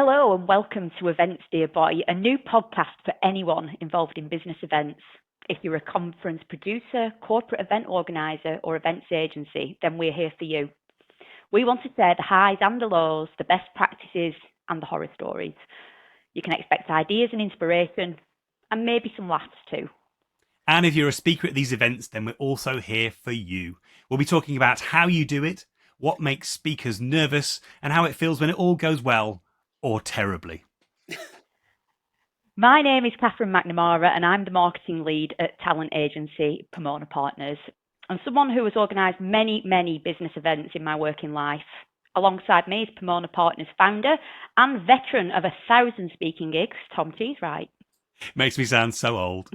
Hello and welcome to Events Dear Boy, a new podcast for anyone involved in business events. If you're a conference producer, corporate event organiser or events agency, then we're here for you. We want to share the highs and the lows, the best practices and the horror stories. You can expect ideas and inspiration and maybe some laughs too. And if you're a speaker at these events, then we're also here for you. We'll be talking about how you do it, what makes speakers nervous, and how it feels when it all goes well or terribly. My name is Katharine McNamara and I'm the marketing lead at talent agency Pomona Partners. I'm someone who has organised many business events in my working life. Alongside me is Pomona Partners founder and veteran of 1,000 speaking gigs, Tom Cheesewright. Makes me sound so old.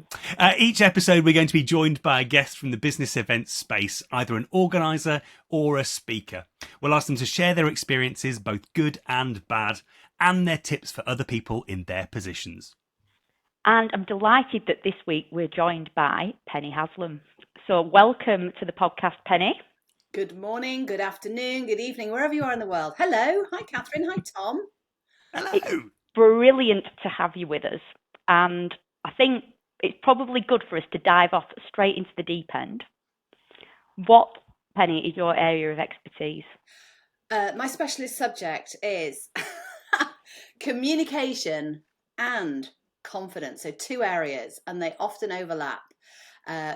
Each episode, we're going to be joined by a guest from the business events space, either an organiser or a speaker. We'll ask them to share their experiences, both good and bad, and their tips for other people in their positions. And I'm delighted that this week we're joined by Penny Haslam. So welcome to the podcast, Penny. Good morning, good afternoon, good evening, wherever you are in the world. Hello. Hi, Katharine. Hi, Tom. Hello. It's brilliant to have you with us. And I think it's probably good for us to dive off straight into the deep end. What, Penny, is your area of expertise? My specialist subject is communication and confidence. So two areas, and they often overlap.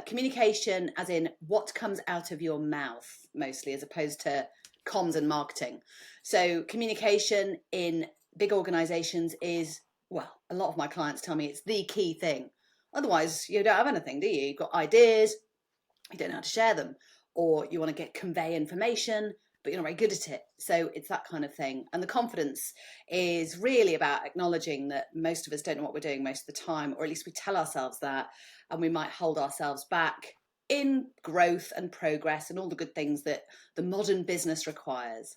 Communication as in what comes out of your mouth, mostly, as opposed to comms and marketing. So communication in big organizations is, well, a lot of my clients tell me it's the key thing. Otherwise, you don't have anything, do you? You've got ideas, you don't know how to share them, or you want to convey information, but you're not very good at it. So it's that kind of thing. And the confidence is really about acknowledging that most of us don't know what we're doing most of the time, or at least we tell ourselves that, and we might hold ourselves back in growth and progress and all the good things that the modern business requires.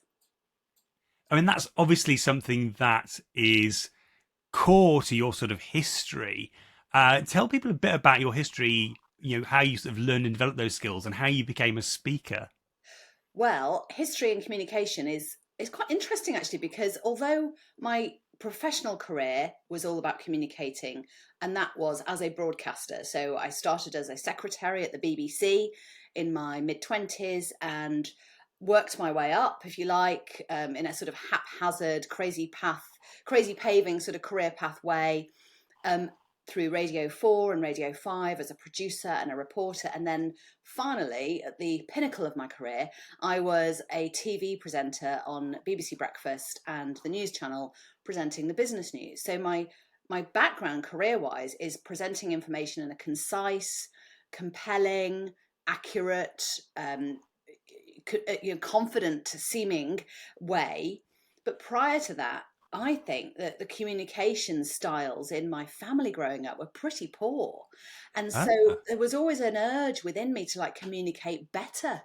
I mean, that's obviously something that is core to your sort of history. Tell people a bit about your history, how you sort of learned and developed those skills and how you became a speaker. Well, history and communication is quite interesting, actually, because although my professional career was all about communicating, and that was as a broadcaster. So I started as a secretary at the BBC in my mid-20s and worked my way up, if you like, in a sort of haphazard, crazy paving sort of career pathway, through Radio 4 and Radio 5 as a producer and a reporter. And then finally, at the pinnacle of my career, I was a TV presenter on BBC Breakfast and the News Channel presenting the business news. So my background career-wise is presenting information in a concise, compelling, accurate, confident seeming way. But prior to that, I think that the communication styles in my family growing up were pretty poor. And so there was always an urge within me to communicate better,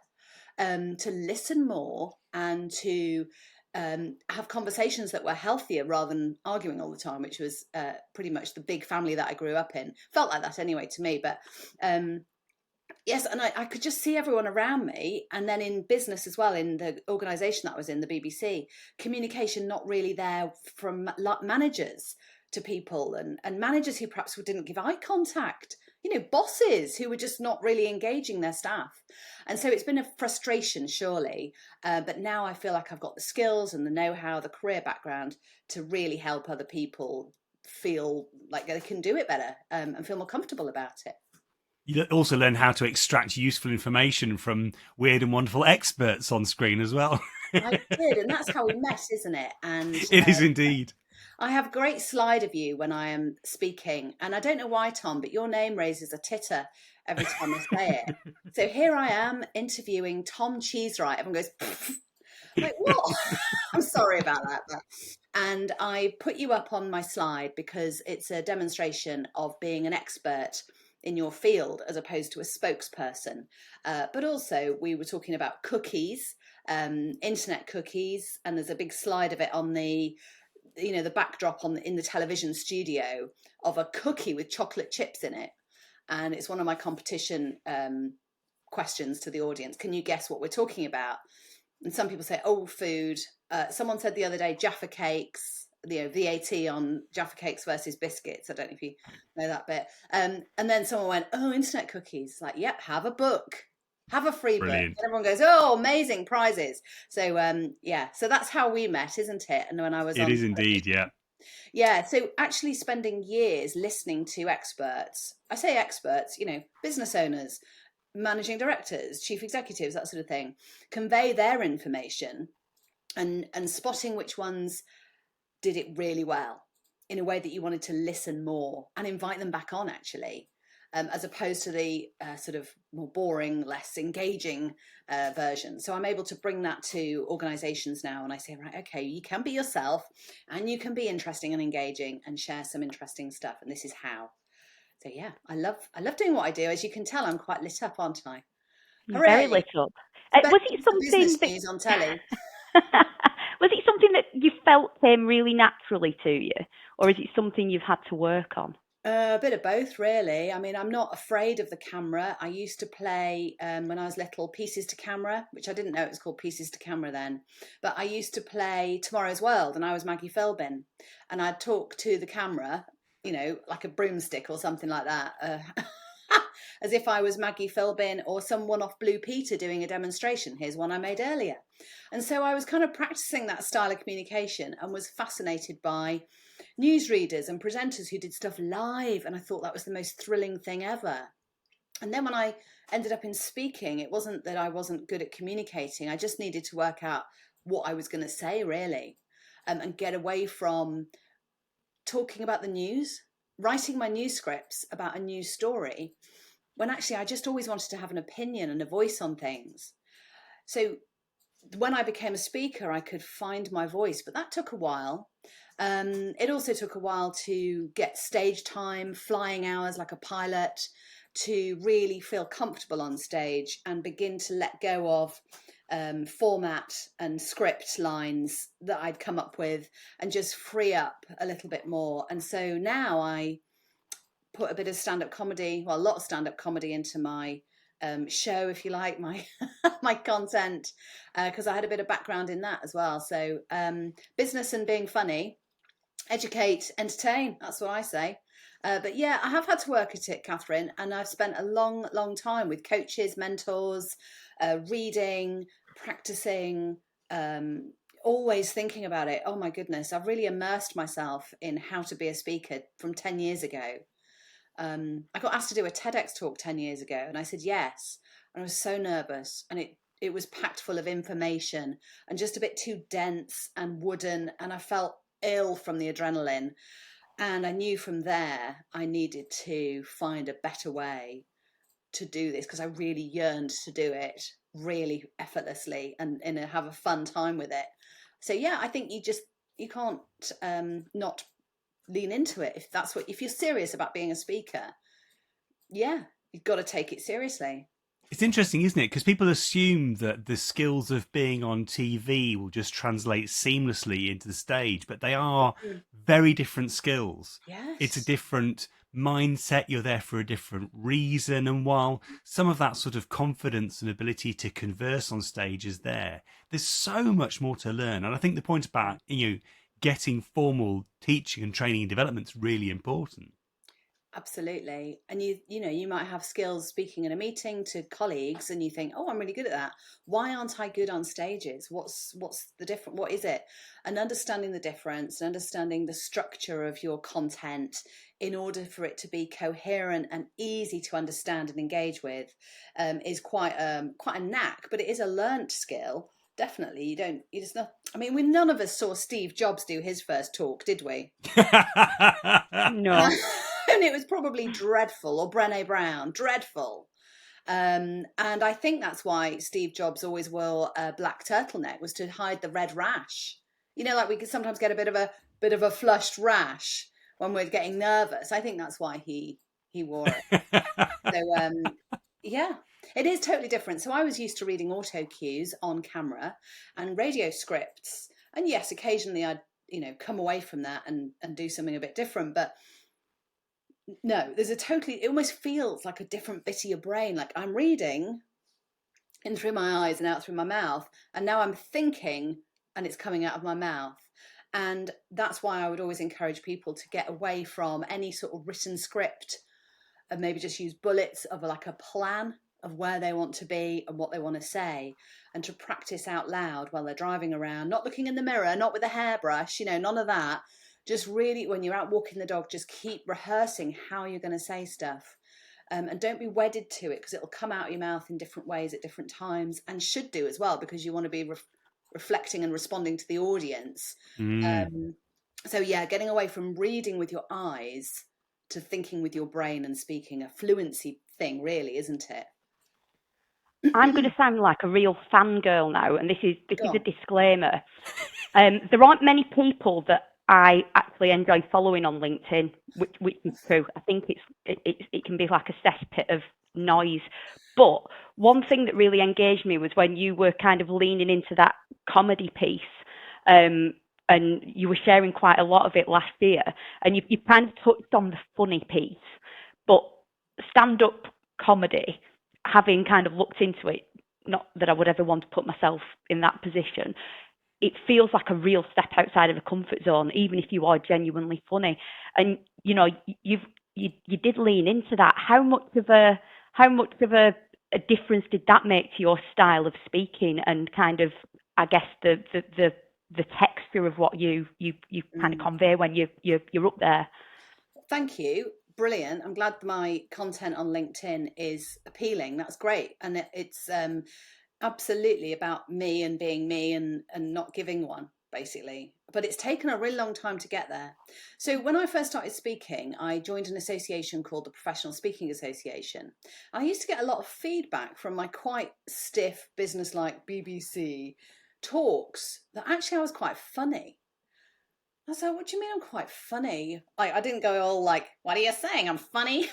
to listen more and to have conversations that were healthier rather than arguing all the time, which was pretty much the big family that I grew up in. Felt like that anyway to me, but yes, and I could just see everyone around me. And then in business as well, in the organisation that I was in, the BBC, communication not really there from managers to people, and managers who perhaps didn't give eye contact, bosses who were just not really engaging their staff. And so it's been a frustration, surely. But now I feel like I've got the skills and the know-how, the career background to really help other people feel like they can do it better, and feel more comfortable about it. You also learn how to extract useful information from weird and wonderful experts on screen as well. I did, and that's how we met, isn't it? And it is indeed. I have a great slide of you when I am speaking, and I don't know why, Tom, but your name raises a titter every time I say it. So here I am interviewing Tom Cheesewright. Everyone goes, like, what? I'm sorry about that. And I put you up on my slide because it's a demonstration of being an expert in your field as opposed to a spokesperson. But also we were talking about cookies, internet cookies, and there's a big slide of it on the backdrop in the television studio of a cookie with chocolate chips in it. And it's one of my competition questions to the audience. Can you guess what we're talking about? And some people say, food. Someone said the other day, Jaffa cakes. VAT on Jaffa cakes versus biscuits. I don't know if you know that bit. And then someone went, "Oh, internet cookies." Like, yep, have a book. Have a free book. Brilliant. And everyone goes, "Oh, amazing prizes." So so that's how we met, isn't it? And when I was It on is indeed, yeah. yeah, so actually spending years listening to experts, I say experts, business owners, managing directors, chief executives, that sort of thing, convey their information and spotting which ones did it really well in a way that you wanted to listen more and invite them back on, actually, as opposed to the sort of more boring, less engaging version. So I'm able to bring that to organizations now, and I say, right, okay, you can be yourself and you can be interesting and engaging and share some interesting stuff, and this is how. So yeah, I love doing what I do. As you can tell, I'm quite lit up, aren't I? You're very Hooray! lit up. Was Especially it with the business something that news on telly. was it something that you felt came really naturally to you, or is it something you've had to work on? A bit of both, really. I mean, I'm not afraid of the camera. I used to play, when I was little, pieces to camera, which I didn't know it was called pieces to camera then. But I used to play Tomorrow's World, and I was Maggie Philbin. And I'd talk to the camera, like a broomstick or something like that, as if I was Maggie Philbin or someone off Blue Peter doing a demonstration. Here's one I made earlier. And so I was kind of practicing that style of communication and was fascinated by newsreaders and presenters who did stuff live, and I thought that was the most thrilling thing ever. And then when I ended up in speaking, it wasn't that I wasn't good at communicating. I just needed to work out what I was going to say, really, and get away from talking about the news, writing my news scripts about a news story, when actually I just always wanted to have an opinion and a voice on things. So when I became a speaker, I could find my voice, but that took a while. It also took a while to get stage time, flying hours like a pilot, to really feel comfortable on stage and begin to let go of format and script lines that I'd come up with and just free up a little bit more. And so now I put a bit of stand-up comedy, well, a lot of stand-up comedy into my show, if you like, my my content, because I had a bit of background in that as well. So business and being funny, educate, entertain, that's what I say. But yeah, I have had to work at it, Katharine, and I've spent a long time with coaches, mentors, reading, practicing, always thinking about it. Oh my goodness, I've really immersed myself in how to be a speaker from 10 years ago. I got asked to do a TEDx talk 10 years ago, and I said yes. And I was so nervous, and it was packed full of information and just a bit too dense and wooden, and I felt ill from the adrenaline. And I knew from there I needed to find a better way to do this, because I really yearned to do it really effortlessly and have a fun time with it. So yeah, I think you can't not lean into it if you're serious about being a speaker. Yeah, you've got to take it seriously. It's interesting, isn't it? Because people assume that the skills of being on TV will just translate seamlessly into the stage, but they are very different skills. Yes. It's a different mindset. You're there for a different reason. And while some of that sort of confidence and ability to converse on stage is there's so much more to learn. And I think the point about, getting formal teaching and training and development is really important. Absolutely. And you might have skills speaking in a meeting to colleagues, and you think, oh, I'm really good at that. Why aren't I good on stages? What's the difference? What is it? And understanding the difference and understanding the structure of your content in order for it to be coherent and easy to understand and engage with is quite a knack, but it is a learnt skill. Definitely. You just not, I mean, none of us saw Steve Jobs do his first talk, did we? No. And it was probably dreadful, or Brené Brown, dreadful. And I think that's why Steve Jobs always wore a black turtleneck, was to hide the red rash. Like we could sometimes get a bit of a flushed rash when we're getting nervous. I think that's why he wore it. So yeah, it is totally different. So I was used to reading auto cues on camera and radio scripts, and yes, occasionally I'd come away from that and do something a bit different, but no, it almost feels like a different bit of your brain. Like I'm reading in through my eyes and out through my mouth, and now I'm thinking and it's coming out of my mouth. And that's why I would always encourage people to get away from any sort of written script and maybe just use bullets of like a plan of where they want to be and what they want to say, and to practice out loud while they're driving around, not looking in the mirror, not with a hairbrush, none of that. Just really, when you're out walking the dog, just keep rehearsing how you're going to say stuff. And don't be wedded to it, because it'll come out of your mouth in different ways at different times, and should do as well, because you want to be reflecting and responding to the audience. So yeah, getting away from reading with your eyes to thinking with your brain and speaking, a fluency thing, really, isn't it? I'm going to sound like a real fangirl now, and this is Go a on. disclaimer. There aren't many people that I actually enjoy following on LinkedIn, which is true. I think it can be like a cesspit of noise. But one thing that really engaged me was when you were kind of leaning into that comedy piece, and you were sharing quite a lot of it last year, and you kind of touched on the funny piece, but stand-up comedy, having kind of looked into it, not that I would ever want to put myself in that position, it feels like a real step outside of a comfort zone, even if you are genuinely funny. And you did lean into that. How much of a difference did that make to your style of speaking and kind of, I guess, the texture of what you kind of convey when you're up there? Thank you. Brilliant. I'm glad my content on LinkedIn is appealing. That's great. And it's absolutely about me and being me, and not giving one, basically. But it's taken a really long time to get there. So when I first started speaking, I joined an association called the Professional Speaking Association. I used to get a lot of feedback from my quite stiff, business-like BBC talks that actually I was quite funny. I was like, what do you mean I'm quite funny? I didn't go all like, what are you saying? I'm funny?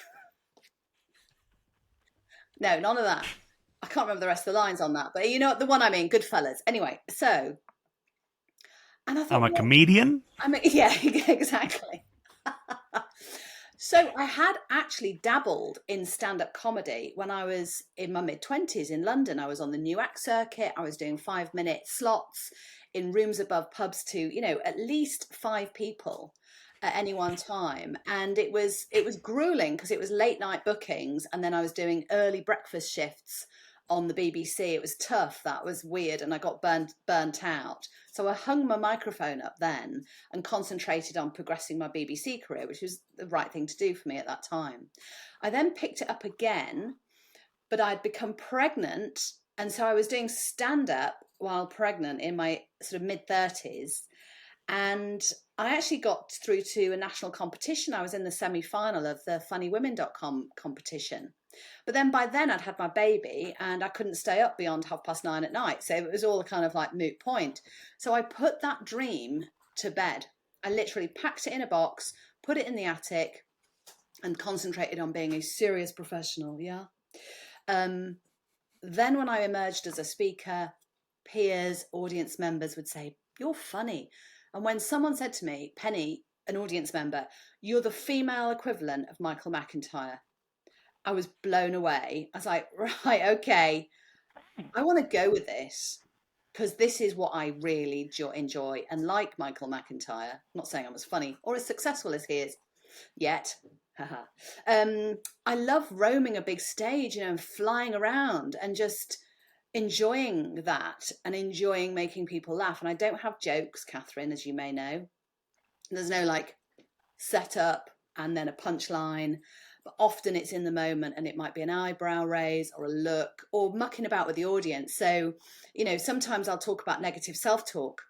No, none of that. I can't remember the rest of the lines on that, but you know the one I mean, Goodfellas. Anyway, so, and I thought, I'm a well, comedian. yeah, exactly. So I had actually dabbled in stand-up comedy when I was in my mid-20s in London. I was on the New Act circuit. I was doing 5-minute slots in rooms above pubs to, at least 5 people at any one time. And it was grueling, because it was late night bookings, and then I was doing early breakfast shifts on the BBC. It was tough. That was weird, and I got burnt out. So I hung my microphone up then and concentrated on progressing my BBC career, which was the right thing to do for me at that time. I then picked it up again, but I'd become pregnant, and so I was doing stand-up while pregnant in my sort of mid-30s. And I actually got through to a national competition. I was in the semi-final of the funnywomen.com competition. But then by then I'd had my baby, and I couldn't stay up beyond 9:30 at night. So it was all a kind of like moot point. So I put that dream to bed. I literally packed it in a box, put it in the attic, and concentrated on being a serious professional. Yeah. Then when I emerged as a speaker, peers, audience members would say, "You're funny." And when someone said to me, "Penny," an audience member, "you're the female equivalent of Michael McIntyre," I was blown away. I was like, right, okay, I want to go with this, because this is what I really enjoy. And like Michael McIntyre, I'm not saying I'm as funny or as successful as he is yet. I love roaming a big stage, and flying around and just enjoying that, and enjoying making people laugh. And I don't have jokes, Katharine, as you may know. There's no like setup and then a punchline. But often it's in the moment, and it might be an eyebrow raise or a look or mucking about with the audience. So, sometimes I'll talk about negative self-talk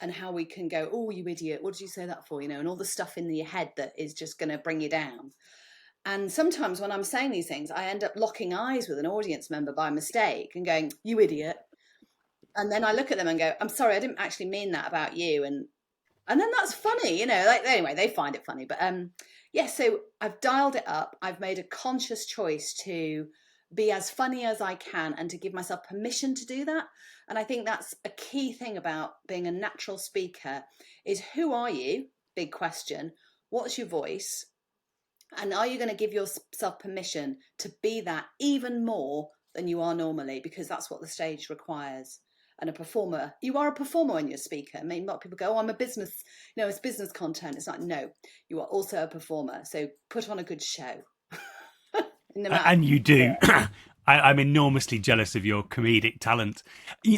and how we can go, "Oh, you idiot, what did you say that for?" And all the stuff in your head that is just going to bring you down. And sometimes when I'm saying these things, I end up locking eyes with an audience member by mistake and going, "You idiot." And then I look at them and go, "I'm sorry, I didn't actually mean that about you." And then that's funny, like, anyway, they find it funny. But yeah, so I've dialed it up. I've made a conscious choice to be as funny as I can, and to give myself permission to do that. And I think that's a key thing about being a natural speaker, is who are you? Big question. What's your voice? And are you going to give yourself permission to be that even more than you are normally? Because that's what the stage requires. and a performer. You are a performer when you're a speaker. I mean, a lot of people go, oh, I'm a business, it's business content. It's like, no, you are also a performer. So put on a good show. No matter And you do. I'm enormously jealous of your comedic talent.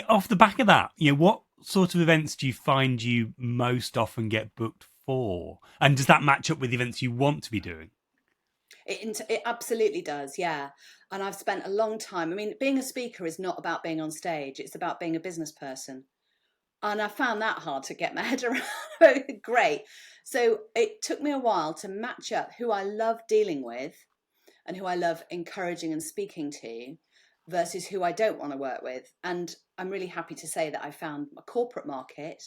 Off the back of that, what sort of events do you find you most often get booked for? And does that match up with the events you want to be doing? It absolutely does, yeah. And I've spent a long time. I mean, being a speaker is not about being on stage. It's about being a business person. And I found that hard to get my head around. Great. So it took me a while to match up who I love dealing with and who I love encouraging and speaking to versus who I don't want to work with. And I'm really happy to say that I found a corporate market,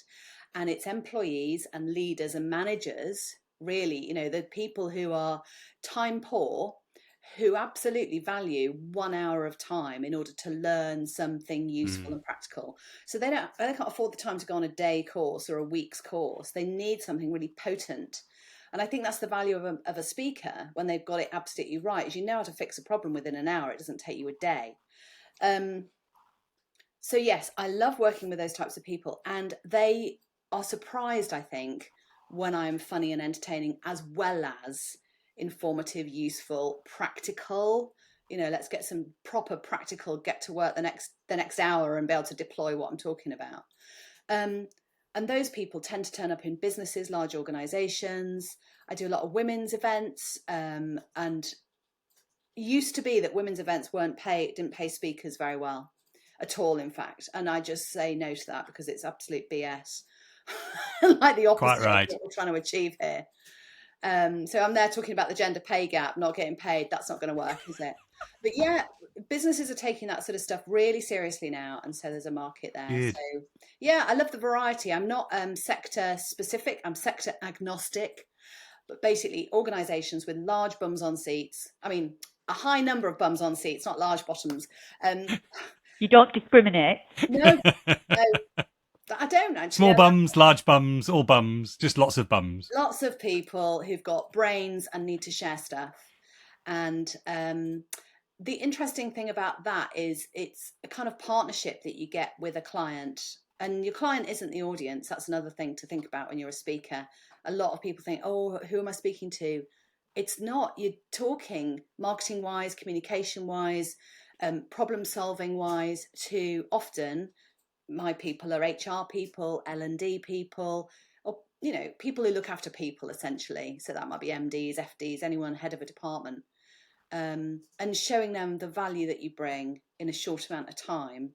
and it's employees and leaders and managers, really, the people who are time poor, who absolutely value 1 hour of time in order to learn something useful and practical. So they can't afford the time to go on a day course or a week's course. They need something really potent. And I think that's the value of a speaker when they've got it absolutely right, is you know how to fix a problem within an hour. It doesn't take you a day. So yes, I love working with those types of people, and they are surprised, I think, when I'm funny and entertaining, as well as informative, useful, practical. Let's get some proper practical, get to work the next hour and be able to deploy what I'm talking about. And those people tend to turn up in businesses, large organizations. I do a lot of women's events, and it used to be that women's events didn't pay speakers very well at all, in fact. And I just say no to that because it's absolute BS. Like the opposite of what we're trying to achieve here. So I'm there talking about the gender pay gap, not getting paid. That's not going to work, is it? But yeah, businesses are taking that sort of stuff really seriously now, and so there's a market there. Good. So yeah, I love the variety. I'm not sector specific. I'm sector agnostic. But basically, organisations with large bums on seats. I mean, a high number of bums on seats, not large bottoms. You don't discriminate. No, I don't actually. Small bums, large bums, all bums, just lots of bums. Lots of people who've got brains and need to share stuff. And the interesting thing about that is it's a kind of partnership that you get with a client. And your client isn't the audience. That's another thing to think about when you're a speaker. A lot of people think, oh, who am I speaking to? It's not. You're talking marketing-wise, communication-wise, problem-solving-wise to often my people are HR people, L&D people, or people who look after people essentially. So that might be MDs, FDs, anyone head of a department, and showing them the value that you bring in a short amount of time,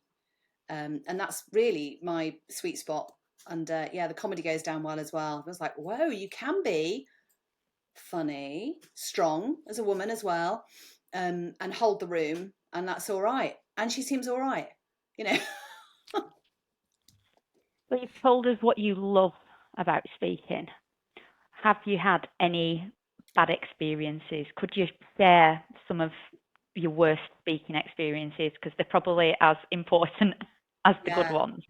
and that's really my sweet spot. And the comedy goes down well as well. I was like, whoa, you can be funny, strong as a woman as well, and hold the room, and that's all right. And she seems all right, Well, you've told us what you love about speaking. Have you had any bad experiences? Could you share some of your worst speaking experiences? Because they're probably as important as the good ones.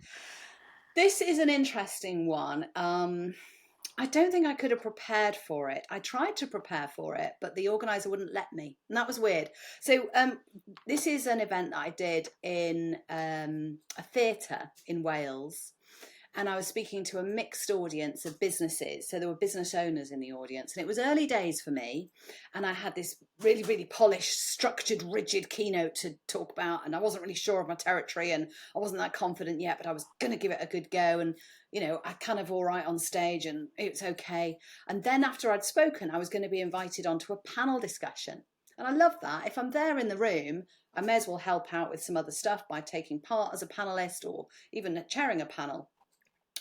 This is an interesting one. I don't think I could have prepared for it. I tried to prepare for it, but the organizer wouldn't let me. And that was weird. So this is an event that I did in a theatre in Wales. And I was speaking to a mixed audience of businesses. So there were business owners in the audience. And it was early days for me. And I had this really, really polished, structured, rigid keynote to talk about. And I wasn't really sure of my territory. And I wasn't that confident yet, but I was going to give it a good go. And, I kind of all right on stage and it was okay. And then after I'd spoken, I was going to be invited onto a panel discussion. And I love that. If I'm there in the room, I may as well help out with some other stuff by taking part as a panelist or even chairing a panel.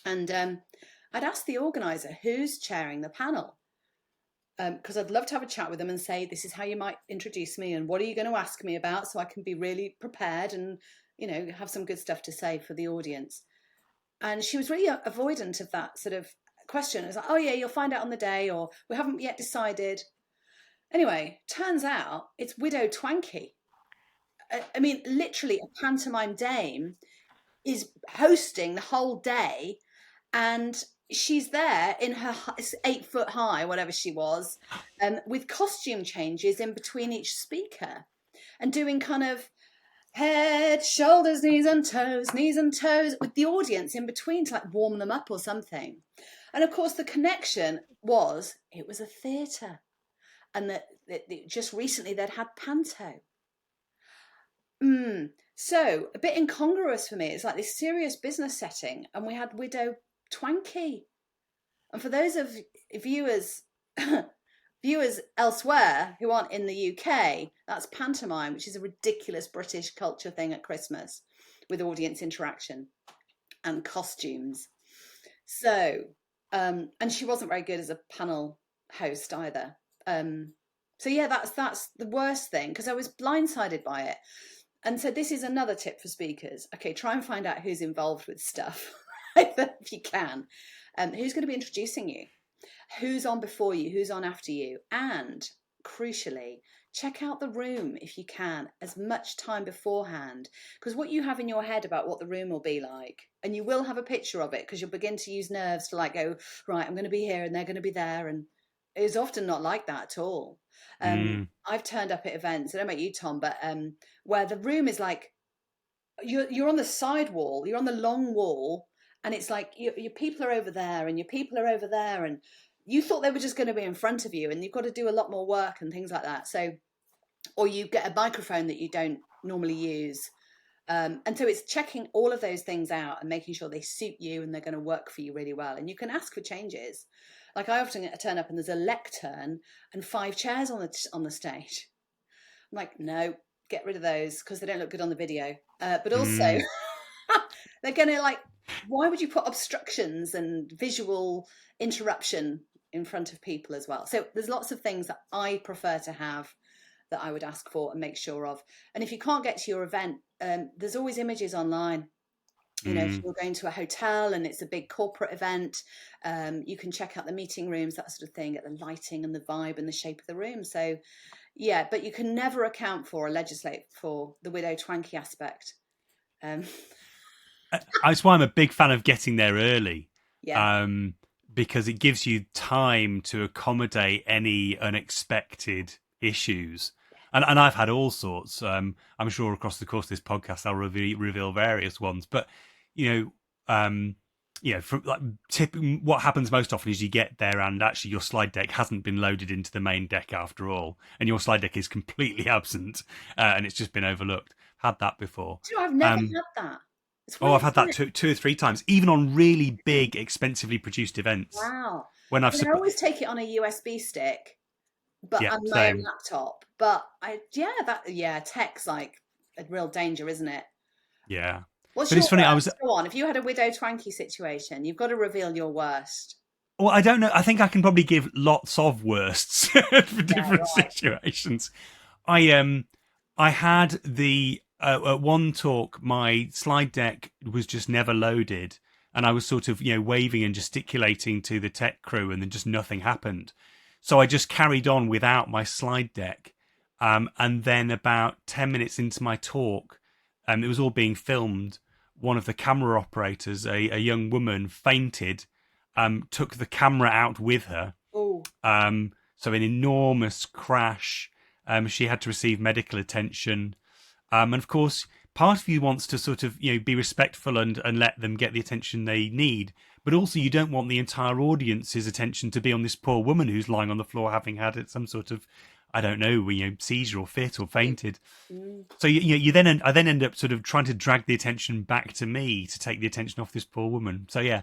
And I'd asked the organizer who's chairing the panel, because I'd love to have a chat with them and say, this is how you might introduce me and what are you going to ask me about, so I can be really prepared and, have some good stuff to say for the audience. And she was really avoidant of that sort of question. It was like, oh yeah, you'll find out on the day, or we haven't yet decided. Anyway, turns out it's Widow Twankey. I mean, literally a pantomime dame is hosting the whole day. And she's there in her 8 foot high, whatever she was, with costume changes in between each speaker and doing kind of head, shoulders, knees and toes, with the audience in between to like warm them up or something. And of course, the connection was it was a theatre, and that just recently they'd had Panto. So a bit incongruous for me. It's like this serious business setting, and we had Widow Twankey. And for those of viewers viewers elsewhere who aren't in the UK, that's pantomime, which is a ridiculous British culture thing at Christmas with audience interaction and costumes. So, and she wasn't very good as a panel host either. So yeah, that's the worst thing, because I was blindsided by it. And so this is another tip for speakers. Okay, try and find out who's involved with stuff if you can. Who's going to be introducing you? Who's on before you? Who's on after you? And crucially, check out the room if you can, as much time beforehand. Because what you have in your head about what the room will be like, and you will have a picture of it, because you'll begin to use nerves to like go, right, I'm going to be here and they're going to be there. And it's often not like that at all. I've turned up at events, I don't know about you, Tom, but where the room is like, you're on the side wall, you're on the long wall, and it's like your people are over there and your people are over there, and you thought they were just going to be in front of you, and you've got to do a lot more work and things like that. So, or you get a microphone that you don't normally use. And so it's checking all of those things out and making sure they suit you and they're going to work for you really well. And you can ask for changes. Like I often turn up and there's a lectern and 5 chairs on the stage. I'm like, no, get rid of those because they don't look good on the video. But also, they're going to like, why would you put obstructions and visual interruption in front of people as well? So there's lots of things that I prefer to have that I would ask for and make sure of. And if you can't get to your event, there's always images online. You know, if you're going to a hotel and it's a big corporate event, you can check out the meeting rooms, that sort of thing, get the lighting and the vibe and the shape of the room. So, yeah, but you can never account for or legislate for the Widow Twankey aspect. That's why I'm a big fan of getting there early. Yeah. Because it gives you time to accommodate any unexpected issues. And I've had all sorts. I'm sure across the course of this podcast, I'll reveal various ones. But from like what happens most often is you get there and actually your slide deck hasn't been loaded into the main deck after all, and your slide deck is completely absent, and it's just been overlooked. Had that before. I've never had that. I've had that two or three times, even on really big, expensively produced events. Wow. When I always take it on a USB stick, but on my own laptop. But tech's like a real danger, isn't it? Yeah. But it's funny. Go on. If you had a Widow Twankey situation, you've got to reveal your worst. Well, I don't know. I think I can probably give lots of worsts for different situations. I had the at one talk, my slide deck was just never loaded, and I was sort of waving and gesticulating to the tech crew, and then just nothing happened. So I just carried on without my slide deck, and then about 10 minutes into my talk, it was all being filmed. One of the camera operators, a young woman, fainted, took the camera out with her. Oh. So an enormous crash. She had to receive medical attention. And of course, part of you wants to sort of, be respectful and let them get the attention they need. But also you don't want the entire audience's attention to be on this poor woman who's lying on the floor having had some sort of, I don't know, seizure or fit or fainted. So I then end up sort of trying to drag the attention back to me to take the attention off this poor woman. So yeah,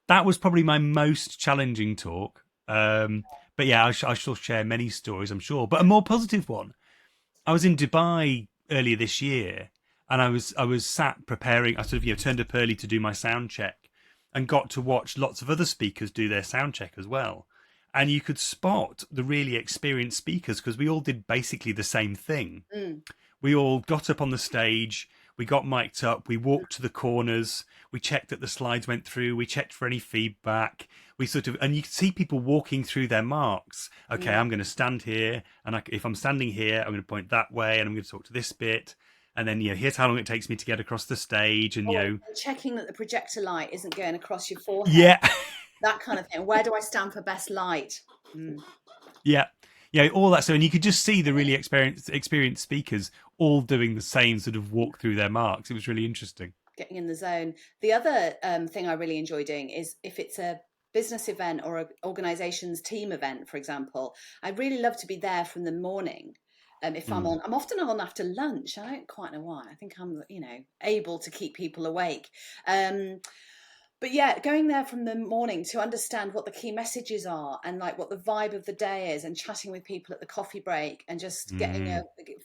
that was probably my most challenging talk. But yeah, I shall share many stories, I'm sure. But a more positive one. I was in Dubai earlier this year, and I was sat preparing. I sort of turned up early to do my sound check, and got to watch lots of other speakers do their sound check as well. And you could spot the really experienced speakers because we all did basically the same thing. We all got up on the stage, we got mic'd up, we walked to the corners, we checked that the slides went through, we checked for any feedback. And you could see people walking through their marks. Okay, I'm going to stand here, and if I'm standing here, I'm going to point that way, and I'm going to talk to this bit. And then, here's how long it takes me to get across the stage. And, and checking that the projector light isn't going across your forehead. Yeah. That kind of thing. Where do I stand for best light? Yeah. all that. So, and you could just see the really experienced speakers all doing the same sort of walk through their marks. It was really interesting. Getting in the zone. The other thing I really enjoy doing is if it's a business event or an organization's team event, for example, I really love to be there from the morning. If I'm on, I'm often on after lunch. I don't quite know why. I think I'm, able to keep people awake. But yeah, going there from the morning to understand what the key messages are and like what the vibe of the day is, and chatting with people at the coffee break, and just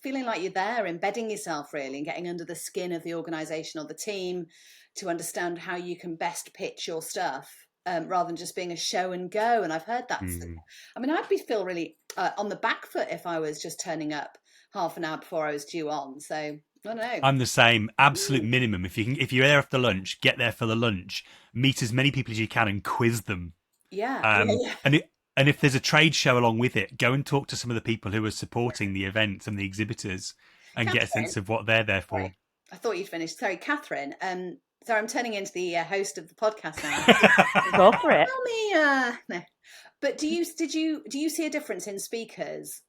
feeling like you're there, embedding yourself really, and getting under the skin of the organization or the team to understand how you can best pitch your stuff, rather than just being a show and go. And I've heard I'd feel really on the back foot if I was just turning up half an hour before I was due on. So I don't know. I'm the same. Absolute minimum. If you're there after lunch, get there for the lunch. Meet as many people as you can and quiz them. Yeah. And if there's a trade show along with it, go and talk to some of the people who are supporting the event and the exhibitors, and Katharine, get a sense of what they're there for. Sorry, I thought you'd finished. Sorry, Katharine. Sorry, I'm turning into the host of the podcast now. Go for it. Tell me, no. But do you see a difference in speakers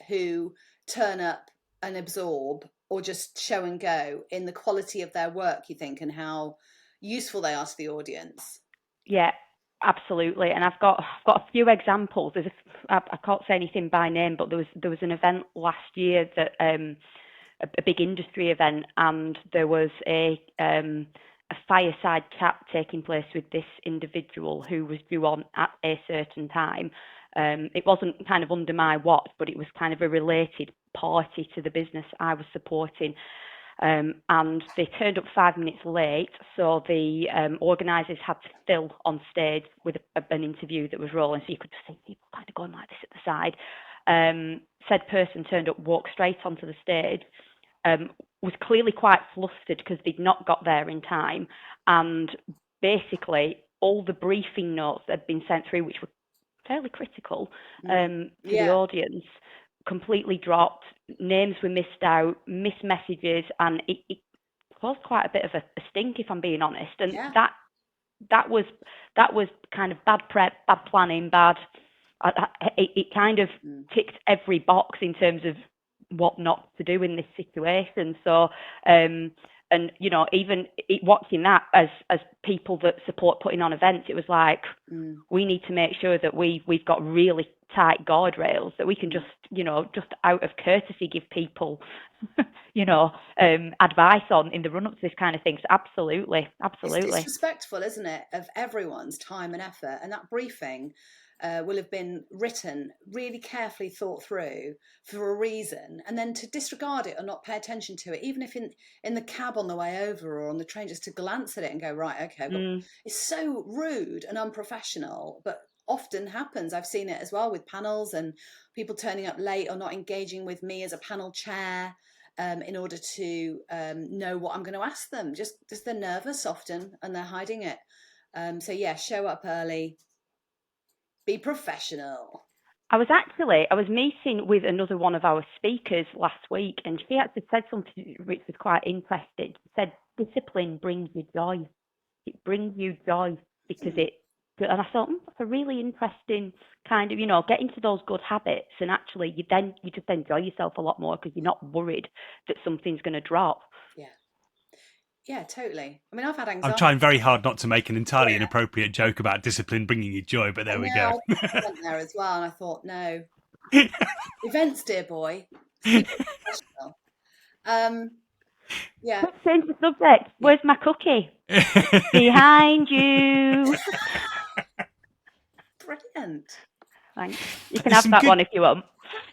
who turn up and absorb, or just show and go, in the quality of their work, you think, and how useful they are to the audience? Yeah, absolutely. And I've got a few examples. I can't say anything by name, but there was an event last year that a big industry event, and there was a fireside chat taking place with this individual who was due on at a certain time. It wasn't kind of under my watch, but it was kind of a related party to the business I was supporting. And they turned up 5 minutes late, so the organisers had to fill on stage with an interview that was rolling, so you could just see people kind of going like this at the side. Said person turned up, walked straight onto the stage, was clearly quite flustered because they'd not got there in time, and basically all the briefing notes that had been sent through, which were fairly critical to the audience, completely dropped. Names were missed out, missed messages, and it caused quite a bit of a stink, if I'm being honest. And that was kind of bad prep, bad planning, it kind of ticked every box in terms of what not to do in this situation. So and even watching that as people that support putting on events, it was like we need to make sure that we've got really tight guardrails that we can just out of courtesy give people advice on in the run up to this kind of thing. So absolutely. It's respectful, isn't it, of everyone's time and effort, and that briefing will have been written really carefully, thought through for a reason, and then to disregard it or not pay attention to it, even if in the cab on the way over or on the train, just to glance at it and go, right, okay, it's so rude and unprofessional, but often happens. I've seen it as well with panels and people turning up late or not engaging with me as a panel chair in order to know what I'm going to ask them. Just they're nervous often and they're hiding it. So yeah, show up early. Be professional. I was meeting with another one of our speakers last week, and she actually said something which was quite interesting. She said, discipline brings you joy. It brings you joy because and I thought, that's a really interesting kind of, get into those good habits, and actually you just enjoy yourself a lot more because you're not worried that something's going to drop. Yeah, totally. I mean, I've had anxiety. I'm trying very hard not to make an entirely inappropriate joke about discipline bringing you joy, but there we go. I went there as well, and I thought, no. Events, dear boy. Yeah. Let's change the subject. Where's my cookie? Behind you. Brilliant. Thanks. You can have that one if you want.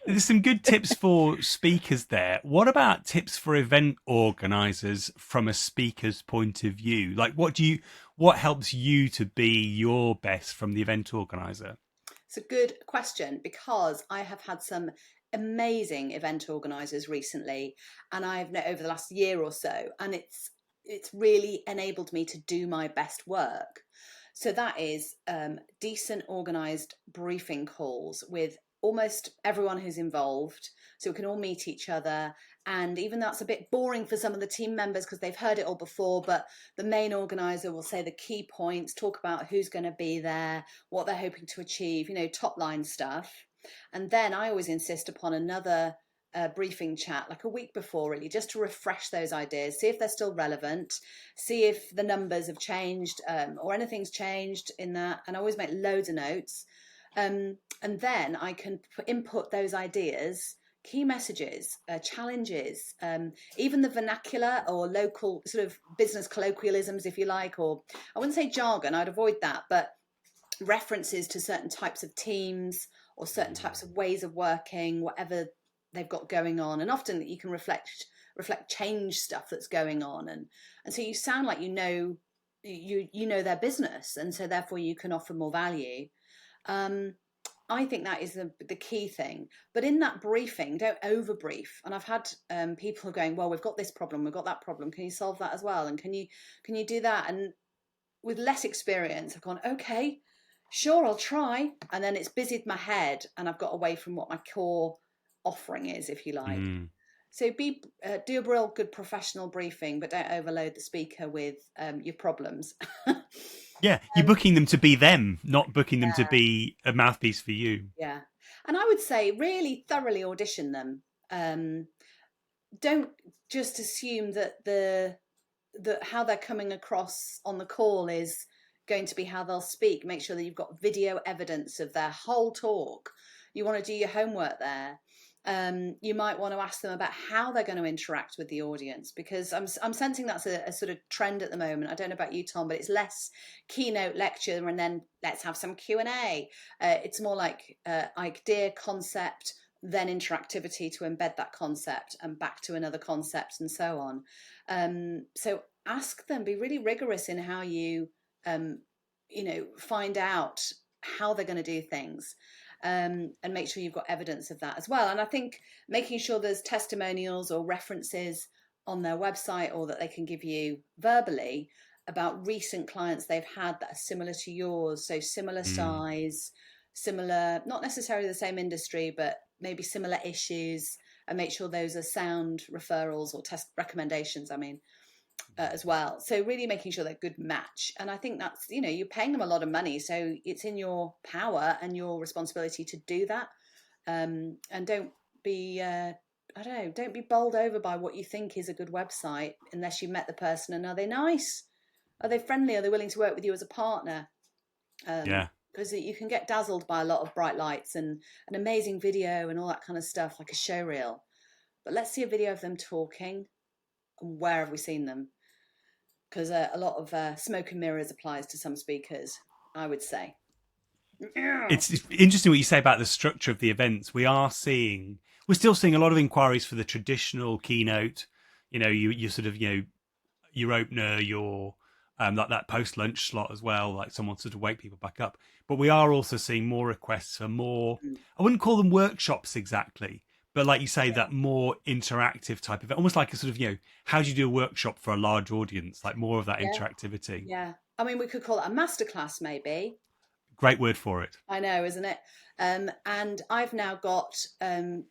There's some good tips for speakers there. What about tips for event organisers from a speaker's point of view? Like, what helps you to be your best from the event organiser? It's a good question, because I have had some amazing event organisers recently, and I've known over the last year or so, and it's really enabled me to do my best work. So that is decent organised briefing calls with almost everyone who's involved, so we can all meet each other. And even that's a bit boring for some of the team members because they've heard it all before, but the main organizer will say the key points, talk about who's going to be there, what they're hoping to achieve, top line stuff. And then I always insist upon another briefing chat, like a week before, really, just to refresh those ideas, see if they're still relevant, see if the numbers have changed, or anything's changed in that. And I always make loads of notes. And then I can input those ideas, key messages, challenges, even the vernacular or local sort of business colloquialisms, if you like, or I wouldn't say jargon, I'd avoid that, but references to certain types of teams or certain types of ways of working, whatever they've got going on. And often you can reflect change stuff that's going on, and so you sound like you know their business, and so therefore you can offer more value. I think that is the key thing. But in that briefing, don't over brief. And I've had people going, well, we've got this problem, we've got that problem, can you solve that as well, and can you do that? And with less experience, I've gone, okay, sure, I'll try. And then it's busied my head and I've got away from what my core offering is, if you like. So do a real good professional briefing, but don't overload the speaker with your problems. Yeah, you're booking them to be them, not booking them to be a mouthpiece for you. Yeah. And I would say really thoroughly audition them. Don't just assume that how they're coming across on the call is going to be how they'll speak. Make sure that you've got video evidence of their whole talk. You want to do your homework there. You might want to ask them about how they're going to interact with the audience, because I'm sensing that's a sort of trend at the moment. I don't know about you, Tom, but it's less keynote lecture and then let's have some Q&A. It's more like idea, concept, then interactivity to embed that concept and back to another concept and so on. So ask them, be really rigorous in how you, find out how they're going to do things. And make sure you've got evidence of that as well. And I think making sure there's testimonials or references on their website or that they can give you verbally about recent clients they've had that are similar to yours. So similar size, similar, not necessarily the same industry, but maybe similar issues, and make sure those are sound referrals or test recommendations, as well. So really making sure they're a good match. And I think that's, you're paying them a lot of money, so it's in your power and your responsibility to do that. And don't be don't be bowled over by what you think is a good website unless you met the person. And are they nice? Are they friendly? Are they willing to work with you as a partner? Because you can get dazzled by a lot of bright lights and an amazing video and all that kind of stuff, like a show reel. But let's see a video of them talking. And where have we seen them? Because a lot of smoke and mirrors applies to some speakers, I would say. It's interesting what you say about the structure of the events. We're still seeing a lot of inquiries for the traditional keynote. You sort of, your opener, your like that post-lunch slot as well, like someone sort of wake people back up. But we are also seeing more requests for more, I wouldn't call them workshops exactly, but like you say, that more interactive type of it, almost like a sort of, how do you do a workshop for a large audience? Like more of that interactivity. Yeah. We could call it a masterclass, maybe. Great word for it. I know, isn't it? And I've now got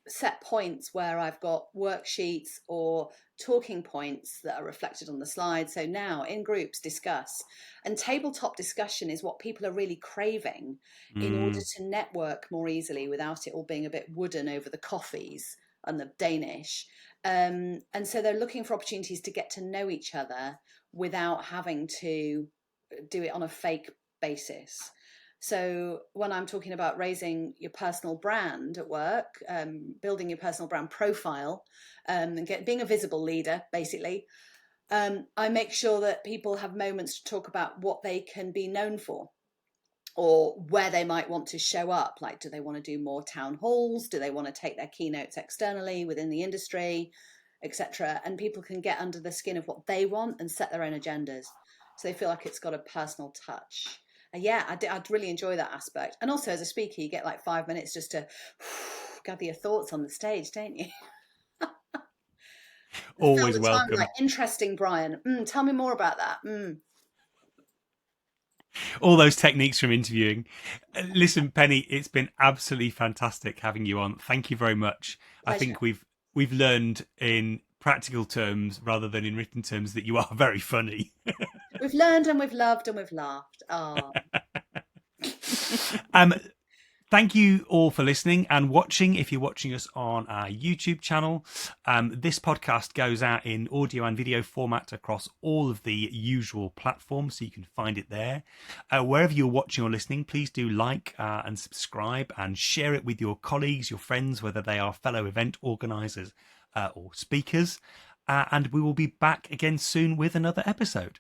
set points where I've got worksheets or talking points that are reflected on the slide. So now in groups discuss, and tabletop discussion is what people are really craving in order to network more easily without it all being a bit wooden over the coffees and the Danish. And so they're looking for opportunities to get to know each other without having to do it on a fake basis. So when I'm talking about raising your personal brand at work, building your personal brand profile, and being a visible leader, basically, I make sure that people have moments to talk about what they can be known for or where they might want to show up. Like, do they want to do more town halls? Do they want to take their keynotes externally within the industry, etc.? And people can get under the skin of what they want and set their own agendas. So they feel like it's got a personal touch. I'd really enjoy that aspect. And also as a speaker, you get like 5 minutes just to gather your thoughts on the stage, don't you? Always welcome. Like, interesting, Brian. Tell me more about that. All those techniques from interviewing. Listen, Penny, it's been absolutely fantastic having you on. Thank you very much. Pleasure. I think we've learned in practical terms rather than in written terms that you are very funny. We've learned and we've loved and we've laughed. Oh. Thank you all for listening and watching. If you're watching us on our YouTube channel, this podcast goes out in audio and video format across all of the usual platforms, so you can find it there. Wherever you're watching or listening, please do like and subscribe and share it with your colleagues, your friends, whether they are fellow event organisers or speakers. And we will be back again soon with another episode.